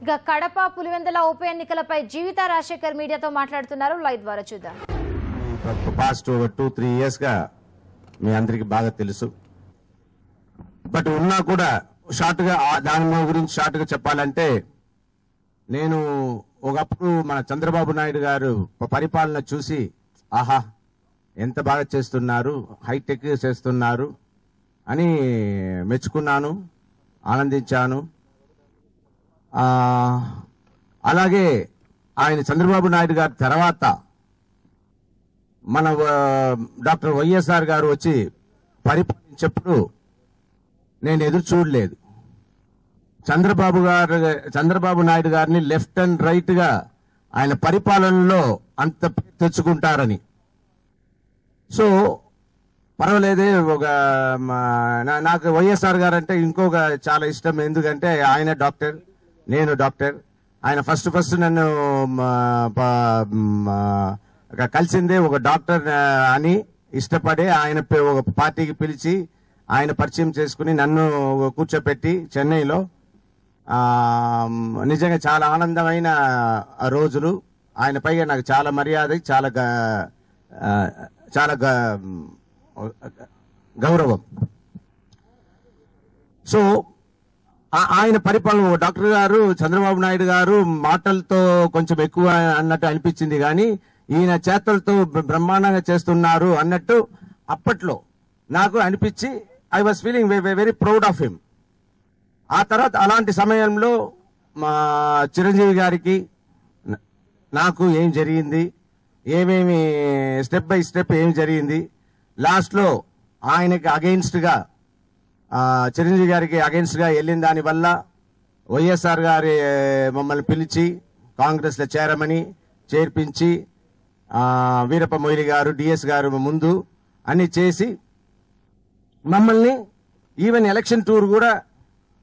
ఇక కడప పులివెందుల ఉప ఎన్నికలపై జీవిత రాజశేఖర్ మీడియాతో మాట్లాడుతున్నారు. లైవ్ ద్వారా చూద్దాం. పాస్ట్ 2-3 years గా మీ అందరికి బాగా తెలుసు. బట్ ఉన్నా కూడా షార్ట్ గా దాని గురించి షార్ట్ గా చెప్పాలంటే, నేను ఒకప్పుడు మన చంద్రబాబు నాయుడు గారు పరిపాలన చూసి ఆహా ఎంత బాగా చేస్తున్నారు, హైటెక్ చేస్తున్నారు అని మెచ్చుకున్నాను, ఆనందించాను. అలాగే ఆయన చంద్రబాబు నాయుడు గారి తర్వాత మన డాక్టర్ వైఎస్ఆర్ గారు వచ్చి పరిపాలించేప్పుడు నేను ఎదురు చూడలేదు. చంద్రబాబు నాయుడు గారిని లెఫ్ట్ అండ్ రైట్ గా ఆయన పరిపాలనలో అంత తెచ్చుకుంటారని. సో పర్వాలేదే, నాకు వైఎస్ఆర్ గారు అంటే ఇంకొక చాలా ఇష్టం. ఎందుకంటే ఆయన డాక్టర్, నేను డాక్టర్. ఆయన ఫస్ట్ నన్ను కలిసిందే ఒక డాక్టర్ అని ఇష్టపడే ఆయన ఒక పార్టీకి పిలిచి ఆయన పరిచయం చేసుకుని నన్ను కూర్చోపెట్టి చెన్నైలో నిజంగా చాలా ఆనందమైన రోజులు. ఆయన పైగా నాకు చాలా మర్యాద, చాలా గౌరవం. సో ఆయన పరిపాలన డాక్టర్ గారు చంద్రబాబు నాయుడు గారు మాటలతో కొంచెం ఎక్కువ అన్నట్టు అనిపించింది, కానీ ఈయన చేతలతో బ్రహ్మాండంగా చేస్తున్నారు అన్నట్టు అప్పట్లో నాకు అనిపించి I was feeling very proud of him. ఆ తర్వాత అలాంటి సమయంలో మా చిరంజీవి గారికి నాకు ఏం జరిగింది, ఏమేమి స్టెప్ బై స్టెప్ ఏం జరిగింది, లాస్ట్లో ఆయనకి అగెయిన్స్ట్ గా చిరంజీవి గారికి అగెయిన్స్ట్ గా వెళ్ళిన దాని వల్ల వైఎస్ఆర్ గారి మమ్మల్ని పిలిచి కాంగ్రెస్ లో చేర్పించి వీరప్ప మొయిలి గారు, డిఎస్ గారు ముందు అన్ని చేసి మమ్మల్ని ఈవెన్ ఎలక్షన్ టూర్ కూడా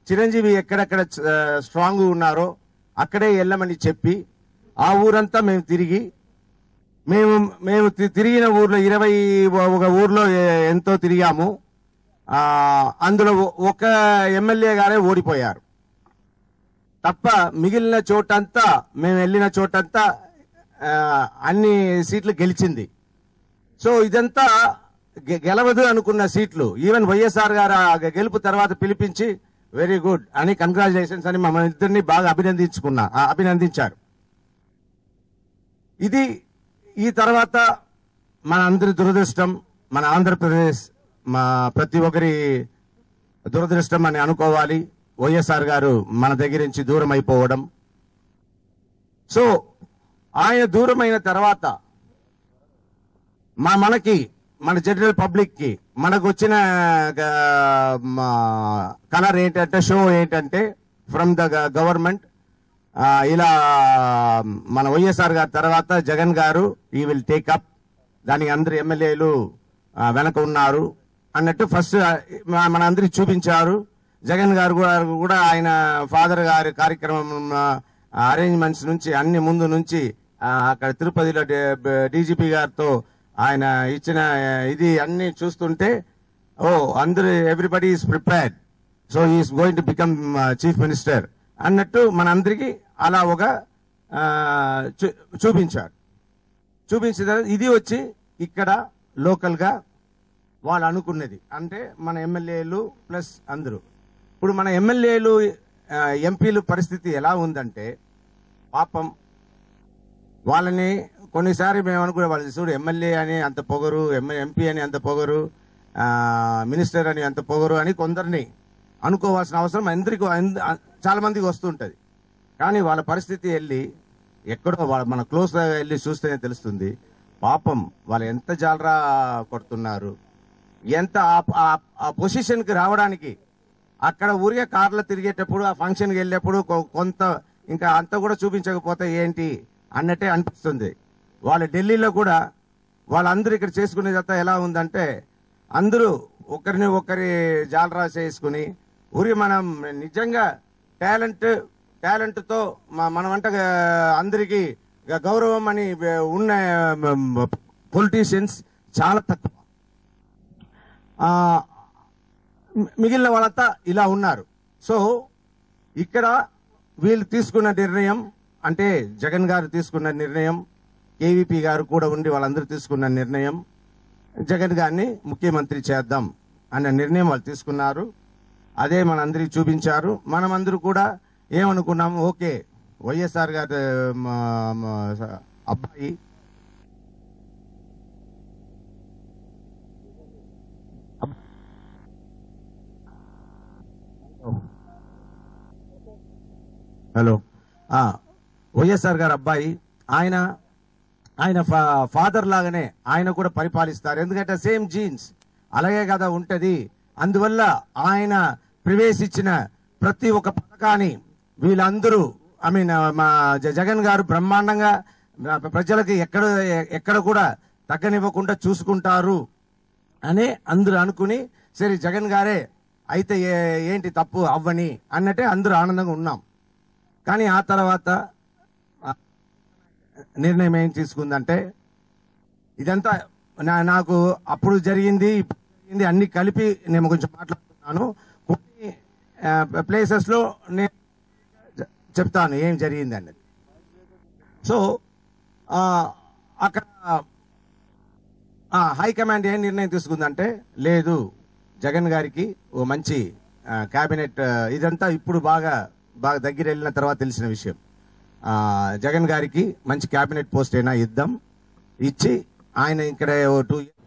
చిరంజీవి ఎక్కడెక్కడ స్ట్రాంగ్ ఉన్నారో అక్కడే వెళ్ళమని చెప్పి ఆ ఊరంతా మేము తిరిగి మేము తిరిగిన ఊర్లో 21 ఊర్లో ఎంతో తిరిగాము. అందులో ఒక ఎమ్మెల్యే గారే ఓడిపోయారు తప్ప మిగిలిన చోటంతా, మేము వెళ్ళిన చోటంతా అన్ని సీట్లు గెలిచింది. సో ఇదంతా గెలవదు అనుకున్న సీట్లు ఈవెన్ వైఎస్ఆర్ గారు గెలుపు తర్వాత పిలిపించి వెరీ గుడ్ అని కంగ్రాచులేషన్స్ అని మమ్మల్ని ఇద్దరిని బాగా అభినందించారు. ఇది ఈ తర్వాత మన అందరి దురదృష్టం, మన ఆంధ్రప్రదేశ్ మా ప్రతి ఒక్కరి దురదృష్టం అని అనుకోవాలి. వైఎస్ఆర్ గారు మన దగ్గర నుంచి దూరం అయిపోవడం. సో ఆయన దూరమైన తర్వాత మన జనరల్ పబ్లిక్ కి మనకు వచ్చిన కలర్ ఏంటంటే, షో ఏంటంటే ఫ్రమ్ ద గవర్నమెంట్ ఇలా మన వైఎస్ఆర్ గారి తర్వాత జగన్ గారు ఈ విల్ టేక్ అప్, దానికి అందరు ఎమ్మెల్యేలు వెనక ఉన్నారు అన్నట్టు ఫస్ట్ మన అందరికి చూపించారు. జగన్ గారు కూడా ఆయన ఫాదర్ గారి కార్యక్రమం అరేంజ్మెంట్స్ నుంచి అన్ని ముందు నుంచి అక్కడ తిరుపతిలో డీజీపీ గారితో ఆయన ఇచ్చిన ఇది అన్ని చూస్తుంటే అందరూ everybody is prepared, so is going to become chief minister అన్నట్టు మన అందరికి అలా ఒక చూపించారు. చూపించిన ఇది వచ్చి ఇక్కడ లోకల్ గా వాళ్ళు అనుకున్నది అంటే మన ఎమ్మెల్యేలు ప్లస్ అందరూ. ఇప్పుడు మన ఎమ్మెల్యేలు ఎంపీలు పరిస్థితి ఎలా ఉందంటే, పాపం వాళ్ళని కొన్నిసారి మేము అనుకునే వాళ్ళు చూడు ఎమ్మెల్యే అని అంత పొగరు, ఎంపీ అని అంత పొగరు, మినిస్టర్ అని అంత పొగరు అని కొందరిని అనుకోవాల్సిన అవసరం అందరికి చాలా మందికి వస్తుంటది. కానీ వాళ్ళ పరిస్థితి వెళ్ళి ఎక్కడో మన క్లోజ్ వెళ్ళి చూస్తేనే తెలుస్తుంది. పాపం వాళ్ళు ఎంత జాలరా కొడుతున్నారు, ఎంత ఆ పొజిషన్ కి రావడానికి. అక్కడ ఊరికే కార్లో తిరిగేటప్పుడు, ఆ ఫంక్షన్కి వెళ్ళేప్పుడు కొంత ఇంకా అంత కూడా చూపించకపోతే ఏంటి అన్నట్టే అనిపిస్తుంది. వాళ్ళు ఢిల్లీలో కూడా వాళ్ళందరూ ఇక్కడ చేసుకునేదంతా ఎలా ఉందంటే, అందరూ ఒకరి జాలరా చేసుకుని ఊరి మనం నిజంగా టాలెంట్ తో మనమంట అందరికీ గౌరవం అని ఉన్న పొలిటీషియన్స్ చాలా తక్కువ. మిగిలిన వాళ్ళంతా ఇలా ఉన్నారు. సో ఇక్కడ వీళ్ళు తీసుకున్న నిర్ణయం అంటే జగన్ గారు తీసుకున్న నిర్ణయం, కేవీపీ గారు కూడా ఉండి వాళ్ళందరూ తీసుకున్న నిర్ణయం, జగన్ గారిని ముఖ్యమంత్రి చేద్దాం అన్న నిర్ణయం వాళ్ళు తీసుకున్నారు. అదే మనందరికి చూపించారు. మనమందరూ కూడా ఏమనుకున్నాం, ఓకే వైఎస్ఆర్ గారి అబ్బాయి హలో వైఎస్ఆర్ గారు అబ్బాయి ఆయన ఫాదర్ లాగానే ఆయన కూడా పరిపాలిస్తారు. ఎందుకంటే సేమ్ జీన్స్ అలాగే కదా ఉంటది. అందువల్ల ఆయన ప్రవేశించిన ప్రతి ఒక్క పథకాన్ని వీళ్ళందరూ మా జగన్ గారు బ్రహ్మాండంగా ప్రజలకి ఎక్కడ కూడా తగ్గనివ్వకుండా చూసుకుంటారు అని అందరూ అనుకుని, సరే జగన్ గారే అయితే ఏంటి తప్పు అవ్వని అన్నట్టే అందరూ ఆనందంగా ఉన్నాం. కానీ ఆ తర్వాత నిర్ణయం ఏం తీసుకుందంటే, ఇదంతా నాకు అప్పుడు జరిగింది అన్ని కలిపి నేను కొంచెం మాట్లాడుతున్నాను. కొన్ని ప్లేసెస్ లో నేను చెప్తాను ఏం జరిగింది అన్నది. సో అక్కడ హైకమాండ్ ఏం నిర్ణయం తీసుకుందంటే, లేదు జగన్ గారికి ఓ మంచి కేబినెట్, ఇదంతా ఇప్పుడు బాగా దగ్గర వెళ్ళిన తర్వాత తెలిసిన విషయం, జగన్ గారికి మంచి కేబినెట్ పోస్ట్ అయినా ఇద్దాం, ఇచ్చి ఆయన ఇక్కడ 2 years